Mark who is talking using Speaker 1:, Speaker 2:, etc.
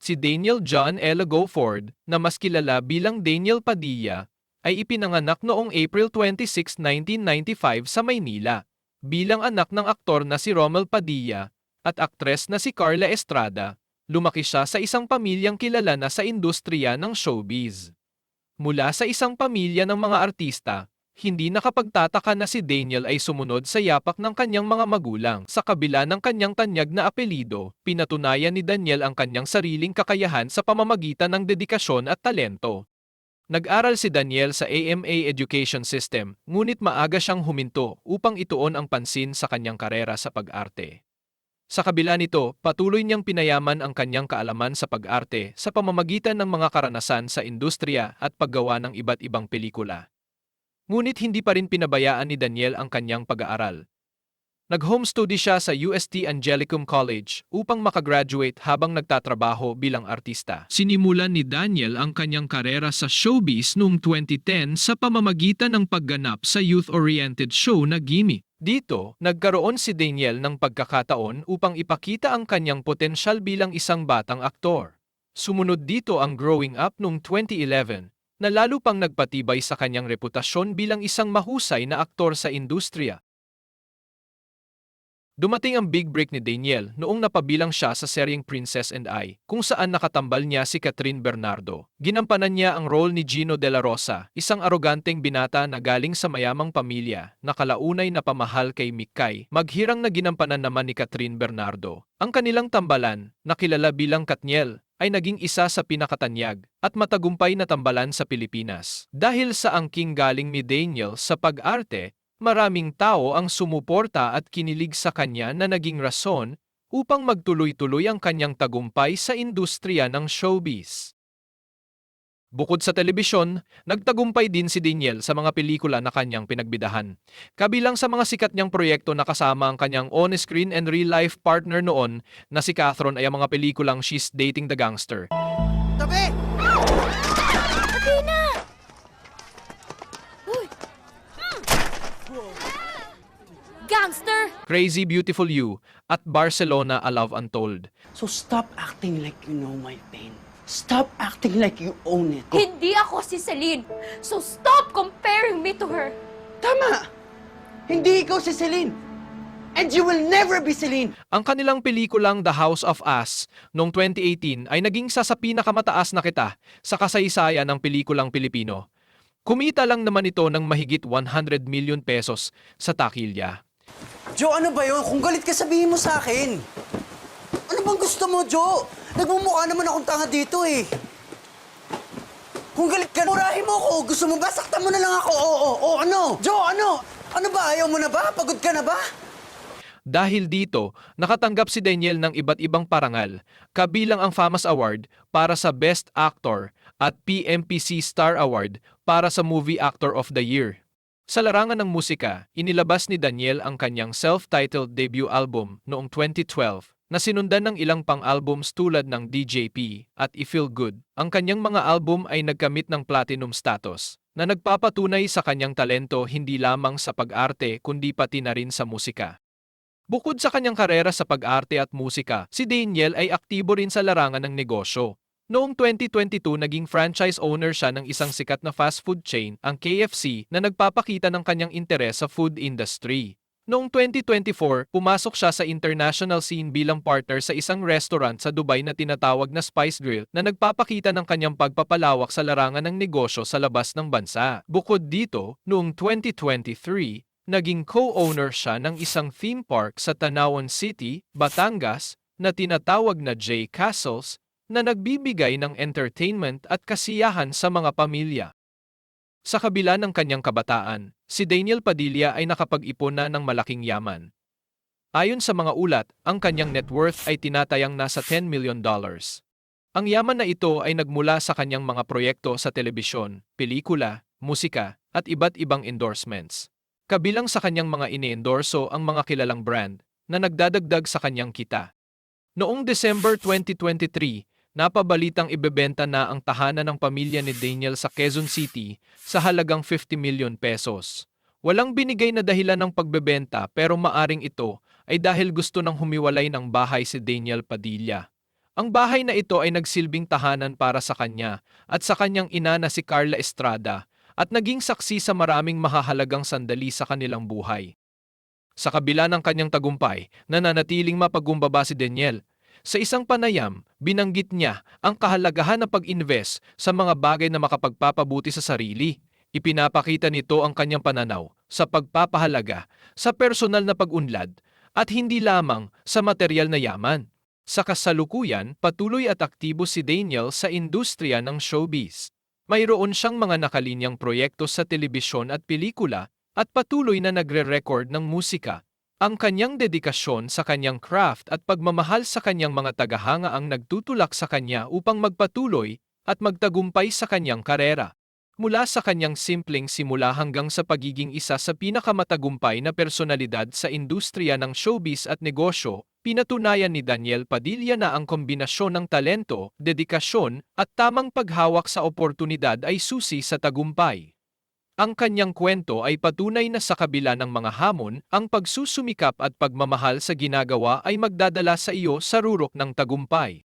Speaker 1: Si Daniel John Elago Ford, na mas kilala bilang Daniel Padilla, ay ipinanganak noong April 26, 1995 sa Maynila, bilang anak ng aktor na si Romel Padilla at aktres na si Carla Estrada. Lumaki siya sa isang pamilyang kilala na sa industriya ng showbiz. Mula sa isang pamilya ng mga artista, hindi nakapagtataka na si Daniel ay sumunod sa yapak ng kanyang mga magulang. Sa kabila ng kanyang tanyag na apelido, pinatunayan ni Daniel ang kanyang sariling kakayahan sa pamamagitan ng dedikasyon at talento. Nag-aral si Daniel sa AMA Education System, ngunit maaga siyang huminto upang ituon ang pansin sa kanyang karera sa pag-arte. Sa kabila nito, patuloy niyang pinayaman ang kanyang kaalaman sa pag-arte sa pamamagitan ng mga karanasan sa industriya at paggawa ng iba't ibang pelikula. Ngunit hindi pa rin pinabayaan ni Daniel ang kanyang pag-aaral. Nag-home study siya sa UST Angelicum College upang makagraduate habang nagtatrabaho bilang artista. Sinimulan ni Daniel ang kanyang karera sa showbiz noong 2010 sa pamamagitan ng pagganap sa youth-oriented show na Gimme. Dito, nagkaroon si Daniel ng pagkakataon upang ipakita ang kanyang potensyal bilang isang batang aktor. Sumunod dito ang Growing Up noong 2011, na lalo pang nagpatibay sa kanyang reputasyon bilang isang mahusay na aktor sa industriya. Dumating ang big break ni Daniel noong napabilang siya sa seryeng Princess and I, kung saan nakatambal niya si Catherine Bernardo. Ginampanan niya ang role ni Gino De La Rosa, isang aroganteng binata na galing sa mayamang pamilya na kalaunay na pamahal kay Mikay. Maghirang na ginampanan naman ni Catherine Bernardo. Ang kanilang tambalan, na kilala bilang Katniel, ay naging isa sa pinakatanyag at matagumpay na tambalan sa Pilipinas. Dahil sa angking galing ni Daniel sa pag-arte, maraming tao ang sumuporta at kinilig sa kanya na naging rason upang magtuloy-tuloy ang kanyang tagumpay sa industriya ng showbiz. Bukod sa telebisyon, nagtagumpay din si Daniel sa mga pelikula na kanyang pinagbidahan. Kabilang sa mga sikat niyang proyekto na kasama ang kanyang on-screen and real-life partner noon na si Catherine ay ang mga pelikulang She's Dating the Gangster,
Speaker 2: Tabi!
Speaker 3: Athena! Uy! Gangster!
Speaker 1: Crazy Beautiful You, at Barcelona A Love Untold.
Speaker 2: So stop acting like you know my pain. Stop acting like you own it.
Speaker 3: Hindi ako si Celine, so stop comparing me to her.
Speaker 2: Tama! Hindi ikaw si Celine. And you will never be Celine.
Speaker 1: Ang kanilang pelikulang The House of Us noong 2018 ay naging isa sa pinakamataas na kita sa kasaysayan ng pelikulang Pilipino. Kumita lang naman ito ng mahigit 100 million pesos sa takilya.
Speaker 4: Jo, ano ba yun? Kung galit ka, sabihin mo sa akin. Ano bang gusto mo, Jo? Nagmumukha naman akong tanga dito eh. Kung galit ka, murahin mo ako. Gusto mo ba? Saktan mo na lang ako. Oo, ano? Jo, ano? Ano ba? Ayaw mo na ba? Pagod ka na ba?
Speaker 1: Dahil dito, nakatanggap si Daniel ng iba't ibang parangal, kabilang ang FAMAS Award para sa Best Actor at PMPC Star Award para sa Movie Actor of the Year. Sa larangan ng musika, inilabas ni Daniel ang kanyang self-titled debut album noong 2012 na sinundan ng ilang pang-albums tulad ng DJP at I Feel Good. Ang kanyang mga album ay nagkamit ng platinum status na nagpapatunay sa kanyang talento hindi lamang sa pag-arte kundi pati na rin sa musika. Bukod sa kanyang karera sa pag-arte at musika, si Daniel ay aktibo rin sa larangan ng negosyo. Noong 2022, naging franchise owner siya ng isang sikat na fast food chain, ang KFC, na nagpapakita ng kanyang interes sa food industry. Noong 2024, pumasok siya sa international scene bilang partner sa isang restaurant sa Dubai na tinatawag na Spice Grill na nagpapakita ng kanyang pagpapalawak sa larangan ng negosyo sa labas ng bansa. Bukod dito, noong 2023, naging co-owner siya ng isang theme park sa Tanawan City, Batangas, na tinatawag na J Castles, na nagbibigay ng entertainment at kasiyahan sa mga pamilya. Sa kabila ng kanyang kabataan, si Daniel Padilla ay nakapag-ipon na ng malaking yaman. Ayon sa mga ulat, ang kanyang net worth ay tinatayang nasa $10 million. Ang yaman na ito ay nagmula sa kanyang mga proyekto sa telebisyon, pelikula, musika, at iba't ibang endorsements. Kabilang sa kanyang mga ine-endorso ang mga kilalang brand na nagdadagdag sa kanyang kita. Noong December 2023, napabalitang ibebenta na ang tahanan ng pamilya ni Daniel sa Quezon City sa halagang 50 million pesos. Walang binigay na dahilan ng pagbebenta pero maaring ito ay dahil gusto ng humiwalay ng bahay si Daniel Padilla. Ang bahay na ito ay nagsilbing tahanan para sa kanya at sa kanyang ina na si Carla Estrada at naging saksi sa maraming mahahalagang sandali sa kanilang buhay. Sa kabila ng kanyang tagumpay, nananatiling mapagumbaba si Daniel. Sa isang panayam, binanggit niya ang kahalagahan ng pag-invest sa mga bagay na makapagpapabuti sa sarili. Ipinapakita nito ang kanyang pananaw sa pagpapahalaga sa personal na pag-unlad at hindi lamang sa material na yaman. Sa kasalukuyan, patuloy at aktibo si Daniel sa industriya ng showbiz. Mayroon siyang mga nakalinyang proyekto sa telebisyon at pelikula at patuloy na nagre-record ng musika. Ang kanyang dedikasyon sa kanyang craft at pagmamahal sa kanyang mga tagahanga ang nagtutulak sa kanya upang magpatuloy at magtagumpay sa kanyang karera. Mula sa kanyang simpleng simula hanggang sa pagiging isa sa pinakamatagumpay na personalidad sa industriya ng showbiz at negosyo, pinatunayan ni Daniel Padilla na ang kombinasyon ng talento, dedikasyon, at tamang paghawak sa oportunidad ay susi sa tagumpay. Ang kanyang kwento ay patunay na sa kabila ng mga hamon, ang pagsusumikap at pagmamahal sa ginagawa ay magdadala sa iyo sa rurok ng tagumpay.